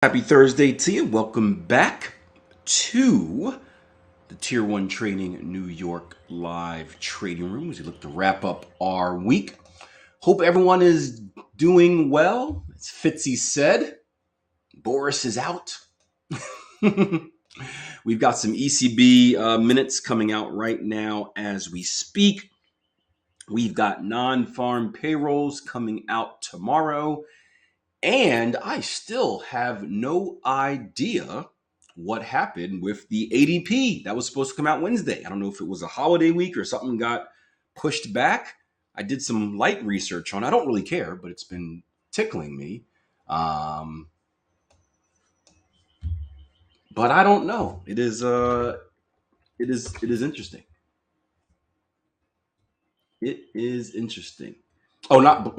Happy Thursday to you. Welcome back to the Tier 1 Trading New York live trading room as we look to wrap up our week. Hope everyone is doing well. As Fitzy said, Boris is out. We've got some ECB minutes coming out right now as we speak. We've got non-farm payrolls coming out tomorrow. And I still have no idea what happened with the ADP that was supposed to come out Wednesday. I don't know if it was a holiday week or something got pushed back. I did some light research on it. I don't really care, but it's been tickling me. But I don't know. It is interesting. It is interesting. Oh, not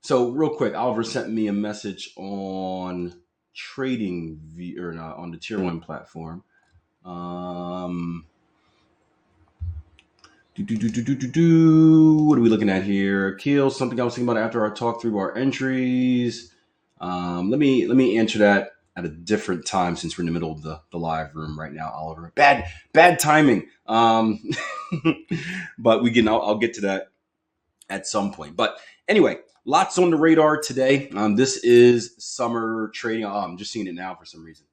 so real quick. Oliver sent me a message on trading or not on the tier 1 platform. What are we looking at here? Keel, something I was thinking about after I talked through our entries. Let me answer that at a different time since we're in the middle of the live room right now, Oliver. Bad timing. But I'll get to that at some point. But anyway, lots on the radar today. This is summer trading. Oh, I'm just seeing it now for some reason.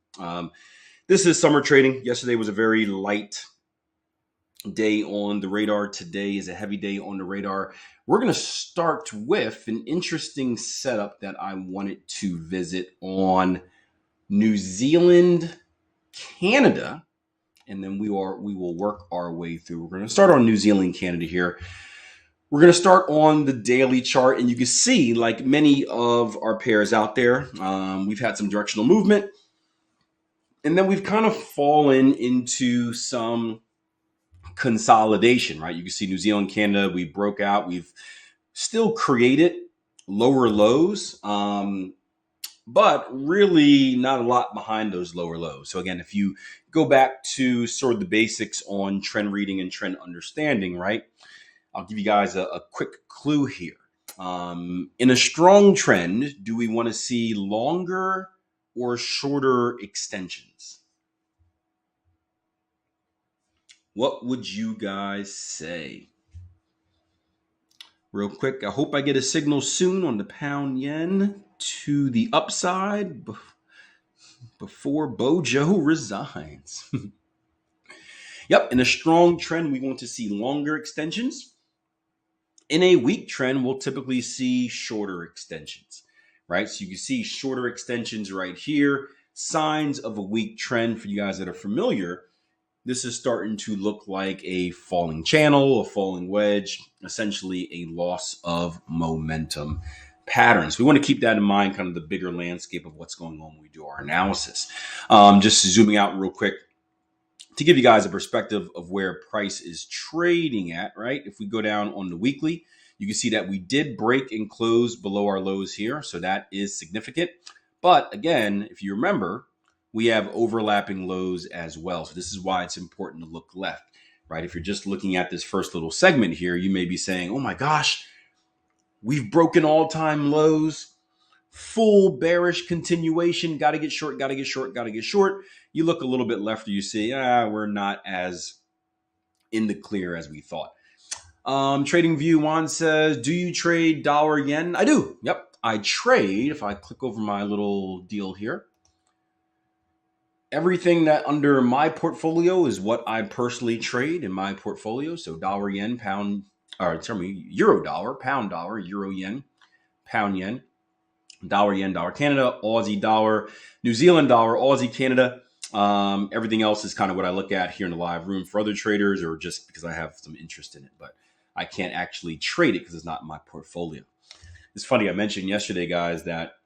This is summer trading. Yesterday was a very light day on the radar. Today is a heavy day on the radar. We're going to start with an interesting setup that I wanted to visit on New Zealand, Canada, and then we will work our way through. We're going to start on New Zealand, Canada here. We're going to start on the daily chart, and you can see, like many of our pairs out there, we've had some directional movement, and then we've kind of fallen into some consolidation, right? You can see New Zealand, Canada, we broke out. We've still created lower lows, but really not a lot behind those lower lows. So again, if you go back to sort of the basics on trend reading and trend understanding, right? I'll give you guys a quick clue here. In a strong trend, do we want to see longer or shorter extensions? What would you guys say? Real quick, I hope I get a signal soon on the pound yen to the upside before Bojo resigns. Yep, in a strong trend, we want to see longer extensions. In a weak trend, we'll typically see shorter extensions, right? So you can see shorter extensions right here, signs of a weak trend for you guys that are familiar. This is starting to look like a falling channel, a falling wedge, essentially a loss of momentum patterns. We want to keep that in mind, kind of the bigger landscape of what's going on when we do our analysis. Just zooming out real quick to give you guys a perspective of where price is trading at, right? If we go down on the weekly, you can see that we did break and close below our lows here. So that is significant. But again, if you remember, we have overlapping lows as well. So this is why it's important to look left, right? If you're just looking at this first little segment here, you may be saying, oh my gosh, we've broken all-time lows, full bearish continuation, got to get short, got to get short, got to get short. You look a little bit left, you see, we're not as in the clear as we thought. Trading View Juan says, do you trade dollar yen? I do. Yep, I trade. If I click over my little deal here, everything that under my portfolio is what I personally trade in my portfolio. So dollar yen, pound, or euro dollar, pound dollar, euro yen, pound yen, dollar yen, dollar Canada, Aussie dollar, New Zealand dollar, Aussie Canada. Everything else is kind of what I look at here in the live room for other traders, or just because I have some interest in it, but I can't actually trade it because it's not in my portfolio. It's funny. I mentioned yesterday, guys, that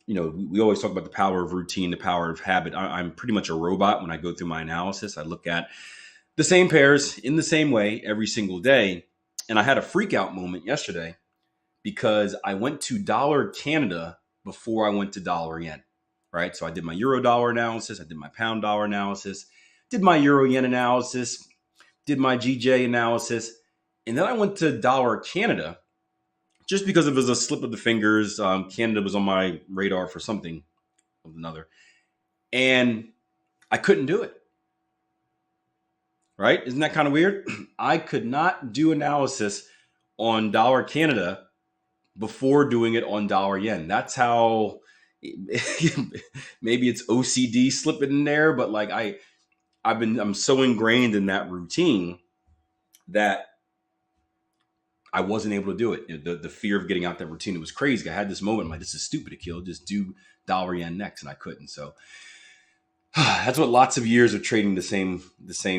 we always talk about the power of routine, the power of habit. I'm pretty much a robot when I go through my analysis. I look at the same pairs in the same way every single day. And I had a freak out moment yesterday because I went to dollar Canada before I went to dollar yen, right? So I did my euro dollar analysis. I did my pound dollar analysis, did my euro yen analysis, did my GJ analysis. And then I went to dollar Canada just because it was a slip of the fingers. Canada was on my radar for something of another, and I couldn't do it. Right? Isn't that kind of weird? I could not do analysis on dollar Canada before doing it on dollar yen. That's how maybe it's OCD slipping in there, but like I'm so ingrained in that routine that I wasn't able to do it. The fear of getting out that routine, it was crazy. I had this moment, I'm like, this is stupid, Akil. Just do dollar yen next, and I couldn't. So that's what lots of years of trading the same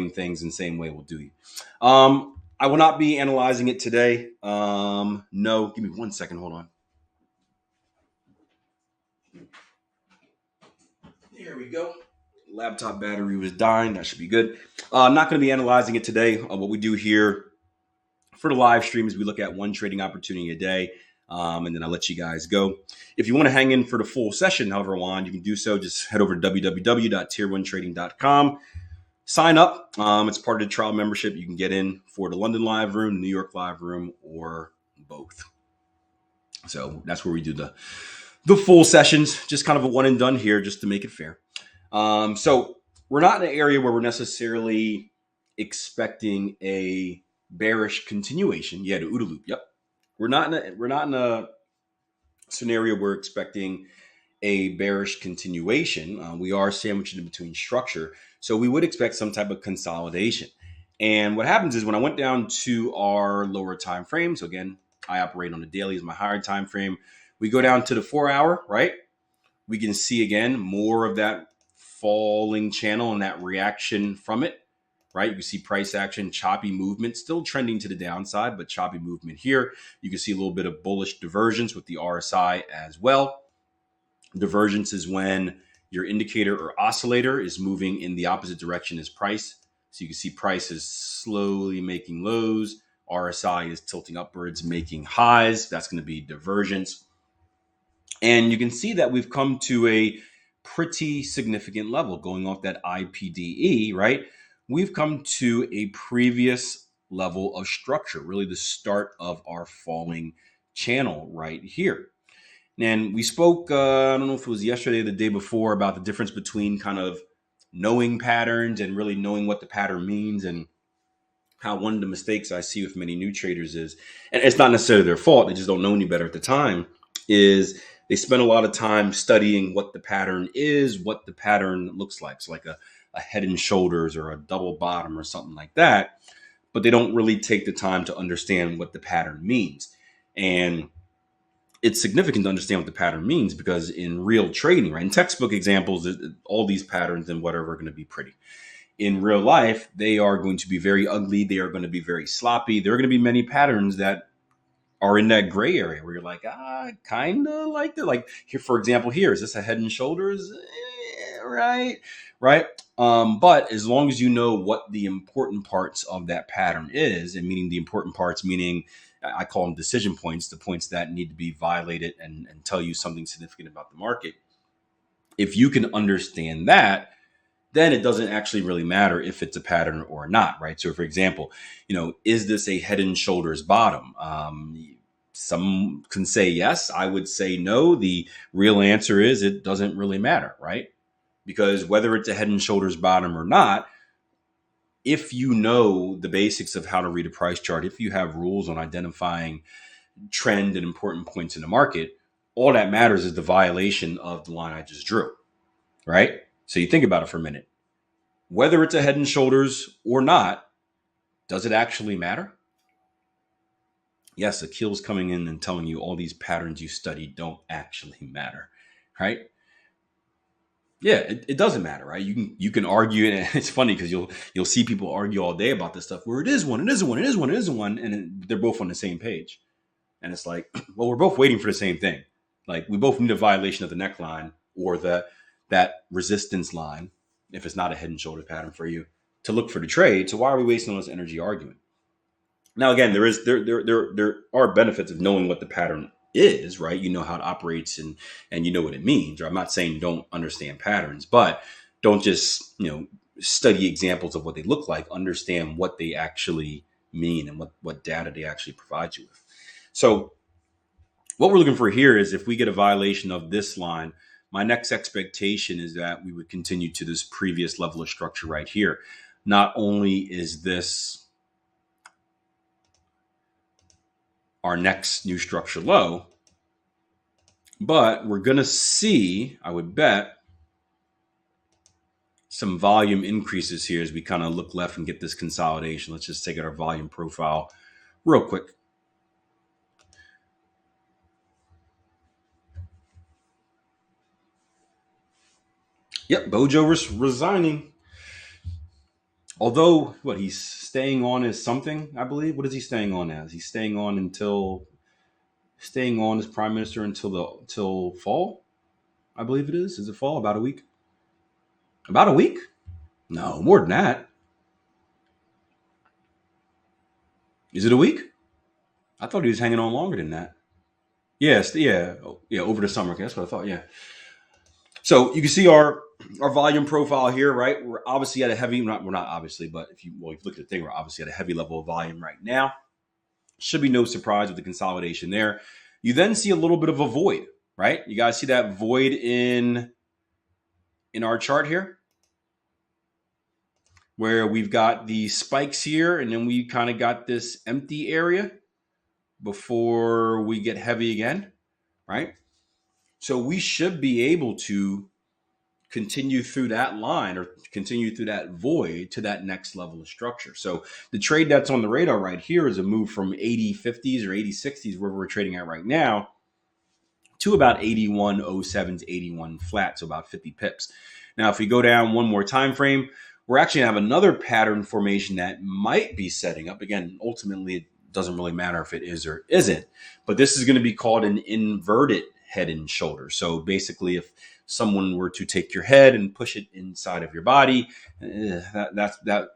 things in the same way will do you. I will not be analyzing it today. No, give me 1 second. Hold on. There we go. Laptop battery was dying. That should be good. I'm not going to be analyzing it today. What we do here for the live stream is we look at one trading opportunity a day, and then I'll let you guys go. If you want to hang in for the full session, however long, you can do so. Just head over to www.tier1trading.com. Sign up. It's part of the trial membership. You can get in for the London live room, the New York live room, or both. So that's where we do the full sessions, just kind of a one and done here, just to make it fair. So we're not in an area where we're necessarily expecting a bearish continuation. Yeah, the OODA loop. Yep. We're not in a scenario where we're expecting a bearish continuation. We are sandwiched in between structure. So we would expect some type of consolidation. And what happens is when I went down to our lower time frame, so again, I operate on the daily as my higher time frame. We go down to the 4 hour, right? We can see again more of that falling channel and that reaction from it, right? You can see price action, choppy movement, still trending to the downside, but choppy movement here. You can see a little bit of bullish divergence with the RSI as well. Divergence is when your indicator or oscillator is moving in the opposite direction as price. So you can see price is slowly making lows. RSI is tilting upwards, making highs. That's going to be divergence. And you can see that we've come to a pretty significant level going off that IPDE, right? We've come to a previous level of structure, really the start of our falling channel right here. And we spoke, I don't know if it was yesterday or the day before, about the difference between kind of knowing patterns and really knowing what the pattern means, and how one of the mistakes I see with many new traders is, and it's not necessarily their fault, they just don't know any better at the time, is they spend a lot of time studying what the pattern is, what the pattern looks like. So like a head and shoulders or a double bottom or something like that, but they don't really take the time to understand what the pattern means. And it's significant to understand what the pattern means, because in real trading, right, in textbook examples, all these patterns and whatever are going to be pretty. In real life, they are going to be very ugly. They are going to be very sloppy. There are going to be many patterns that are in that gray area where you're like, kind of like that. Like here, for example, here, is this a head and shoulders? Right. But as long as you know what the important parts of that pattern is, and meaning the important parts, meaning I call them decision points, the points that need to be violated and tell you something significant about the market. If you can understand that, then it doesn't actually really matter if it's a pattern or not, right? So for example, is this a head and shoulders bottom? Some can say yes. I would say no. The real answer is it doesn't really matter, right? Because whether it's a head and shoulders bottom or not, if you know the basics of how to read a price chart, if you have rules on identifying trend and important points in the market, all that matters is the violation of the line I just drew, right? So you think about it for a minute. Whether it's a head and shoulders or not, does it actually matter? Yes, Akil's coming in and telling you all these patterns you studied don't actually matter, right? Yeah, it doesn't matter, right? You can argue, and it's funny because you'll see people argue all day about this stuff where it is one, it isn't one, it is one, it isn't one, and they're both on the same page. And it's like, well, we're both waiting for the same thing. Like we both need a violation of the neckline or that resistance line, if it's not a head and shoulder pattern for you, to look for the trade. So why are we wasting all this energy arguing? Now, again, there are benefits of knowing what the pattern is, right? You know how it operates and you know what it means. Or I'm not saying don't understand patterns, but don't just, study examples of what they look like. Understand what they actually mean and what data they actually provide you with. So What we're looking for here is if we get a violation of this line, my next expectation is that we would continue to this previous level of structure right here. Not only is this our next new structure low, but we're going to see, I would bet, some volume increases here as we kind of look left and get this consolidation. Let's just take out our volume profile real quick. Yep, Bojo resigning. Although, what, he's staying on as something, I believe. What is he staying on as? He's staying on as prime minister until fall, I believe it is. Is it fall? About a week? About a week? No, more than that. Is it a week? I thought he was hanging on longer than that. Yes, yeah, over the summer. Okay, that's what I thought. Yeah. So you can see our volume profile here, right? We're obviously at a heavy. We're not obviously, but if you look at the thing, we're obviously at a heavy level of volume right now. Should be no surprise with the consolidation there. You then see a little bit of a void, right? You guys see that void in our chart here, where we've got the spikes here, and then we kind of got this empty area before we get heavy again, right? So we should be able to continue through that line or continue through that void to that next level of structure. So the trade that's on the radar right here is a move from 80.50s or 80.60s, where we're trading at right now, to about 81.07s, 81 flat, so about 50 pips. Now, if we go down one more time frame, we're actually going to have another pattern formation that might be setting up. Again, ultimately, it doesn't really matter if it is or isn't, but this is going to be called an inverted head and shoulder. So basically, if someone were to take your head and push it inside of your body, that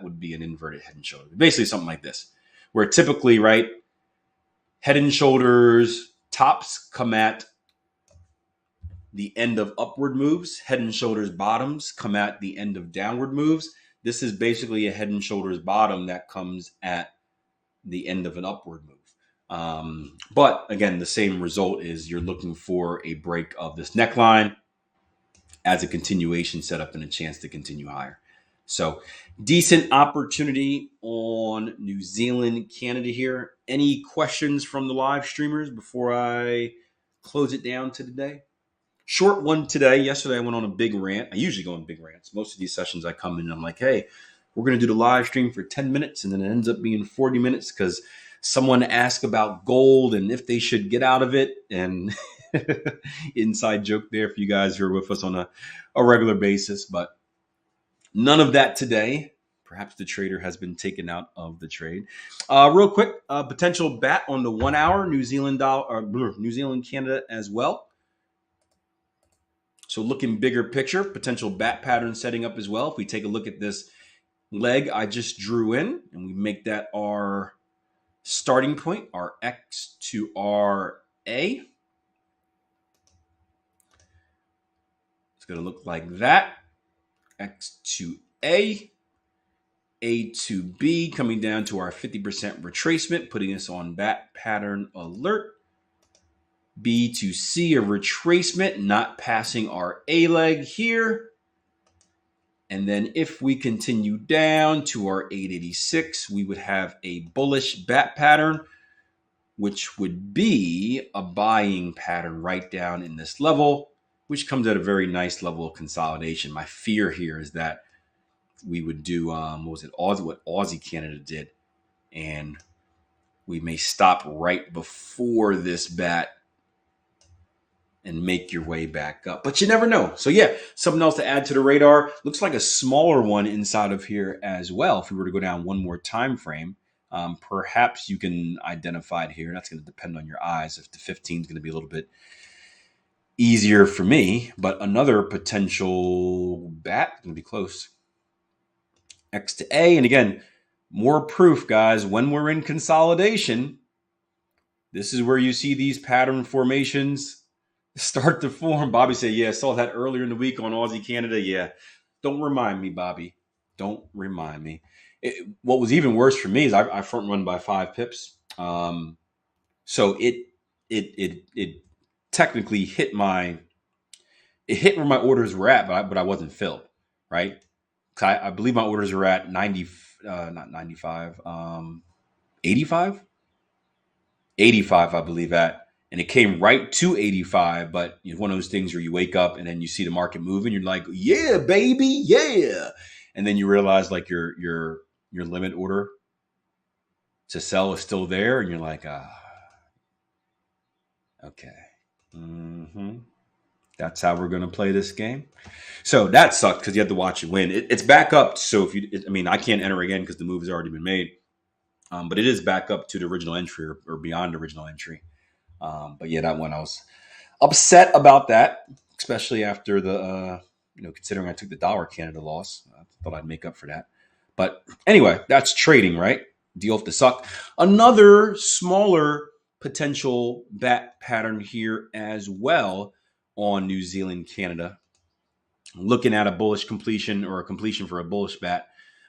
would be an inverted head and shoulder. Basically, something like this, where typically, right, head and shoulders tops come at the end of upward moves. Head and shoulders bottoms come at the end of downward moves. This is basically a head and shoulders bottom that comes at the end of an upward move. But again, the same result is you're looking for a break of this neckline as a continuation setup and a chance to continue higher. So decent opportunity on New Zealand, Canada here. Any questions from the live streamers before I close it down to today? Short one today. Yesterday I went on a big rant. I usually go on big rants. Most of these sessions I come in and I'm like, hey, we're going to do the live stream for 10 minutes. And then it ends up being 40 minutes because someone asked about gold and if they should get out of it. And inside joke there for you guys who are with us on a regular basis. But none of that today. Perhaps the trader has been taken out of the trade. Real quick, potential bat on the 1 hour, New Zealand Canada as well. So looking bigger picture, potential bat pattern setting up as well. If we take a look at this leg I just drew in and we make that our starting point, our X to our A. It's going to look like that. X to A to B, coming down to our 50% retracement, putting us on bat pattern alert. B to C, a retracement, not passing our A leg here. And then if we continue down to our 886, we would have a bullish bat pattern, which would be a buying pattern right down in this level, which comes at a very nice level of consolidation. My fear here is that we would do, what Aussie Canada did. And we may stop right before this bat and make your way back up. But you never know. So yeah, something else to add to the radar. Looks like a smaller one inside of here as well. If we were to go down one more time frame, perhaps you can identify it here. That's going to depend on your eyes. If the 15 is going to be a little bit easier for me, but another potential bat going to be close. X to A. And again, more proof, guys, when we're in consolidation, this is where you see these pattern formations start to form. Bobby said, yeah, I saw that earlier in the week on Aussie Canada. Yeah. Don't remind me, Bobby. Don't remind me. What was even worse for me is I front run by 5 pips. So it it technically hit where my orders were at, but I wasn't filled, right? I believe my orders were at 90, not 95, 85, 85, I believe at, and it came right to 85. But it's one of those things where you wake up and then you see the market moving, you're like, yeah, baby, yeah, and then you realize like your limit order to sell is still there, and you're like, okay, mm-hmm. That's how we're gonna play this game. So that sucked because you had to watch it win. It's back up. So I can't enter again because the move has already been made. But it is back up to the original entry or beyond the original entry. But yeah, that one I was upset about that, especially after the considering I took the dollar Canada loss. I thought I'd make up for that. But anyway, that's trading, right? Deal with the suck. Another smaller potential bat pattern here as well on New Zealand Canada. Looking at a bullish completion or a completion for a bullish bat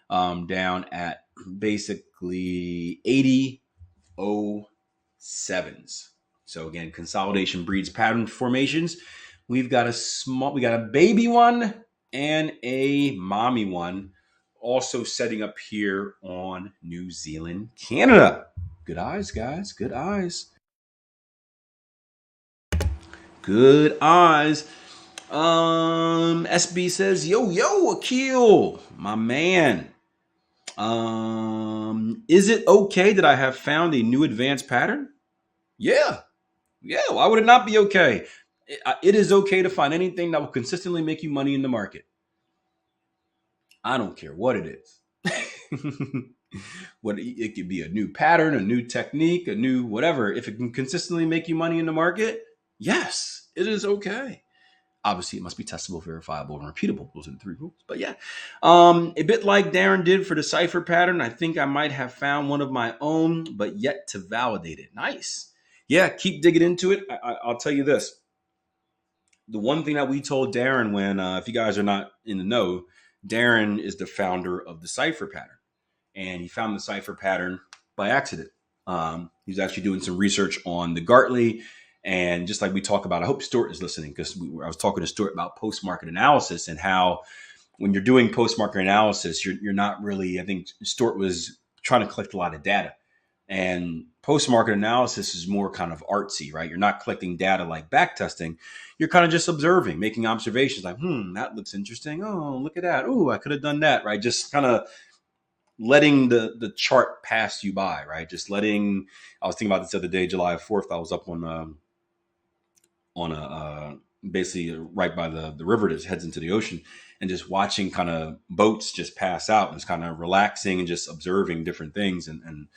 down at basically 80.07s. So again, consolidation breeds pattern formations. We got a baby one and a mommy one also setting up here on New Zealand, Canada. Good eyes, guys. Good eyes. Good eyes. SB says, yo, Akil, my man. Is it okay that I have found a new advanced pattern? Yeah. Yeah. Why would it not be okay? It is okay to find anything that will consistently make you money in the market. I don't care what it is. What it could be a new pattern, a new technique, a new whatever. If it can consistently make you money in the market, yes, it is okay. Obviously, it must be testable, verifiable, and repeatable. Those are the three rules. But yeah, a bit like Darren did for the cipher pattern, I think I might have found one of my own, but yet to validate it. Nice. Yeah, keep digging into it. I'll tell you this. The one thing that we told Darren when, if you guys are not in the know, Darren is the founder of the cipher pattern. And he found the cipher pattern by accident. He was actually doing some research on the Gartley. And just like we talk about, I hope Stuart is listening because I was talking to Stuart about post-market analysis and how when you're doing post-market analysis, you're not really, I think Stuart was trying to collect a lot of data. And post-market analysis is more kind of artsy, right? You're not collecting data like back testing. You're kind of just observing, making observations like, that looks interesting. Oh, look at that. Oh, I could have done that, right? Just kind of letting the chart pass you by, right? Just letting. I was thinking about this the other day, July 4th. I was up on a basically right by the river that heads into the ocean, and just watching kind of boats just pass out and just kind of relaxing and just observing different things and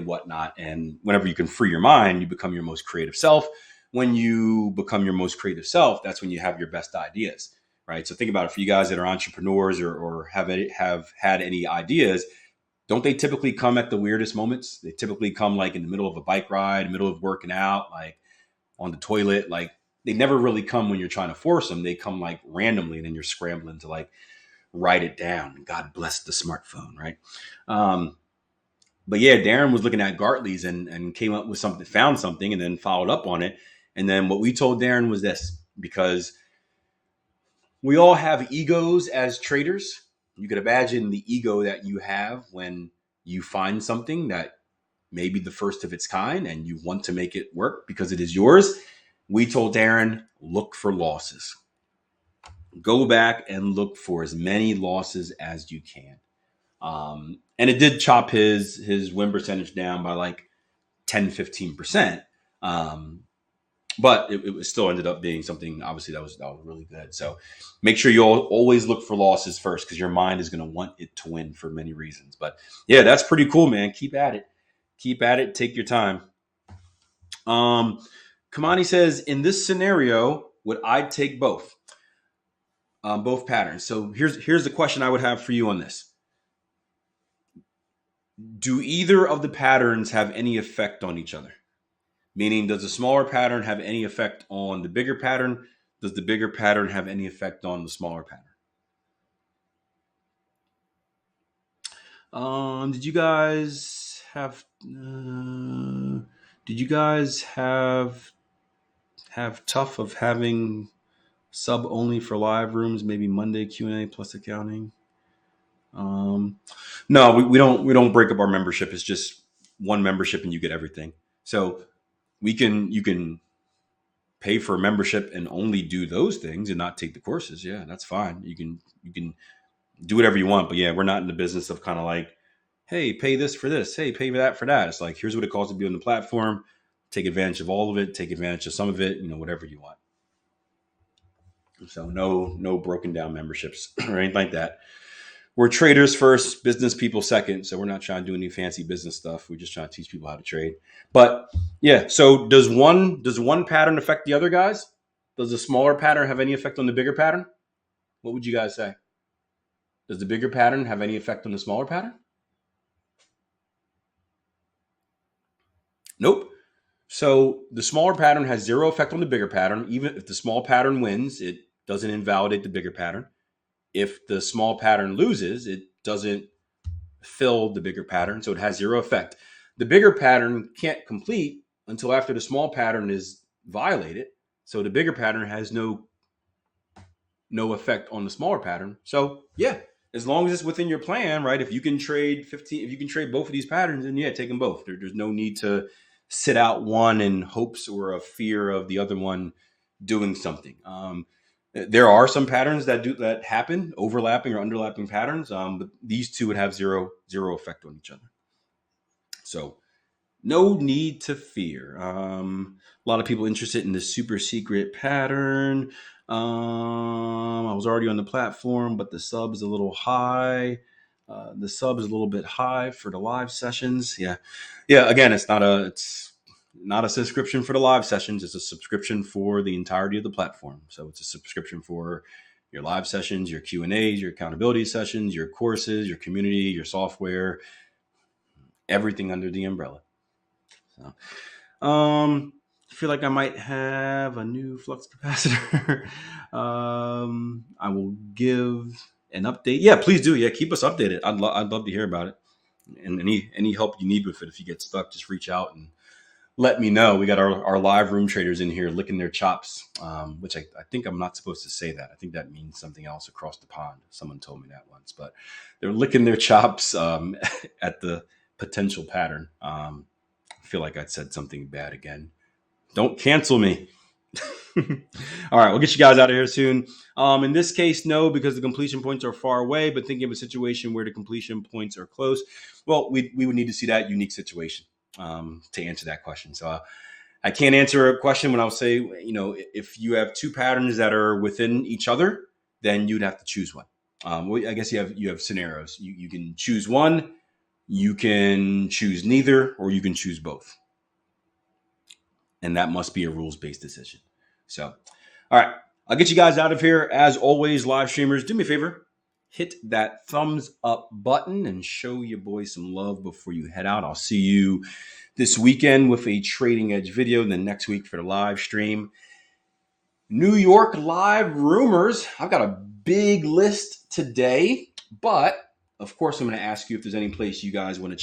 whatnot. And whenever you can free your mind, you become your most creative self. When you become your most creative self, that's when you have your best ideas, right? So think about it for you guys that are entrepreneurs or have had any ideas. Don't they typically come at the weirdest moments? They typically come like in the middle of a bike ride, middle of working out, like on the toilet. Like they never really come when you're trying to force them. They come like randomly, and then you're scrambling to like write it down. God bless the smartphone, right? Um, but yeah, Darren was looking at Gartley's and came up with something, found something, and then followed up on it. And then what we told Darren was this, because we all have egos as traders. You could imagine the ego that you have when you find something that may be the first of its kind and you want to make it work because it is yours. We told Darren, look for losses. Go back and look for as many losses as you can. And it did chop his win percentage down by like 10-15%. But it still ended up being something, obviously, that was really good. So make sure you always look for losses first, because your mind is going to want it to win for many reasons. But yeah, that's pretty cool, man. Keep at it. Keep at it. Take your time. Kamani says, in this scenario, would I take both patterns? So here's the question I would have for you on this. Do either of the patterns have any effect on each other? Meaning, does the smaller pattern have any effect on the bigger pattern? Does the bigger pattern have any effect on the smaller pattern? Did you guys have Did you guys have tough of having sub only for live rooms? Maybe Monday Q&A plus accounting. No, we don't break up our membership. It's just one membership and you get everything. So you can pay for a membership and only do those things and not take the courses. Yeah, that's fine. You can do whatever you want. But yeah, we're not in the business of kind of like, hey, pay this for this. Hey, pay that for that. It's like, here's what it costs to be on the platform. Take advantage of all of it. Take advantage of some of it. Whatever you want. So no broken down memberships or anything like that. We're traders first, business people second. So we're not trying to do any fancy business stuff. We're just trying to teach people how to trade. But yeah, so does one pattern affect the other guys? Does the smaller pattern have any effect on the bigger pattern? What would you guys say? Does the bigger pattern have any effect on the smaller pattern? Nope. So the smaller pattern has zero effect on the bigger pattern. Even if the small pattern wins, it doesn't invalidate the bigger pattern. If the small pattern loses, it doesn't fill the bigger pattern, so it has zero effect. The bigger pattern can't complete until after the small pattern is violated. So the bigger pattern has no effect on the smaller pattern. So yeah, as long as it's within your plan, right? If you can trade both of these patterns, then yeah, take them both. There's no need to sit out one in hopes or a fear of the other one doing something. There are some patterns that happen, overlapping or underlapping patterns, but these two would have zero effect on each other. So no need to fear. A lot of people interested in the super secret pattern. I was already on the platform, but the sub is a little high. The sub is a little bit high for the live sessions. Yeah. Again, it's not a subscription for the live sessions. It's a subscription for the entirety of the platform. So it's a subscription for your live sessions, your Q&As, your accountability sessions, your courses, your community, your software, everything under the umbrella. So, I feel like I might have a new flux capacitor. I will give an update. Yeah, please do. Yeah, keep us updated. I'd love to hear about it. And any help you need with it, if you get stuck, just reach out and let me know. We got our live room traders in here licking their chops, which I think I'm not supposed to say that. I think that means something else across the pond. Someone told me that once, but they're licking their chops at the potential pattern. I feel like I said something bad again. Don't cancel me. All right, we'll get you guys out of here soon. In this case, no, because the completion points are far away, but thinking of a situation where the completion points are close, well, we would need to see that unique situation to answer that question. So I can't answer a question when I'll say, if you have two patterns that are within each other, then you'd have to choose one. Well, I guess you have scenarios. You can choose one, you can choose neither, or you can choose both. And that must be a rules-based decision. So, all right, I'll get you guys out of here. As always, live streamers, do me a favor. Hit that thumbs up button and show your boy some love before you head out. I'll see you this weekend with a Trading Edge video, and then next week for the live stream. New York live rumors. I've got a big list today, but of course, I'm going to ask you if there's any place you guys want to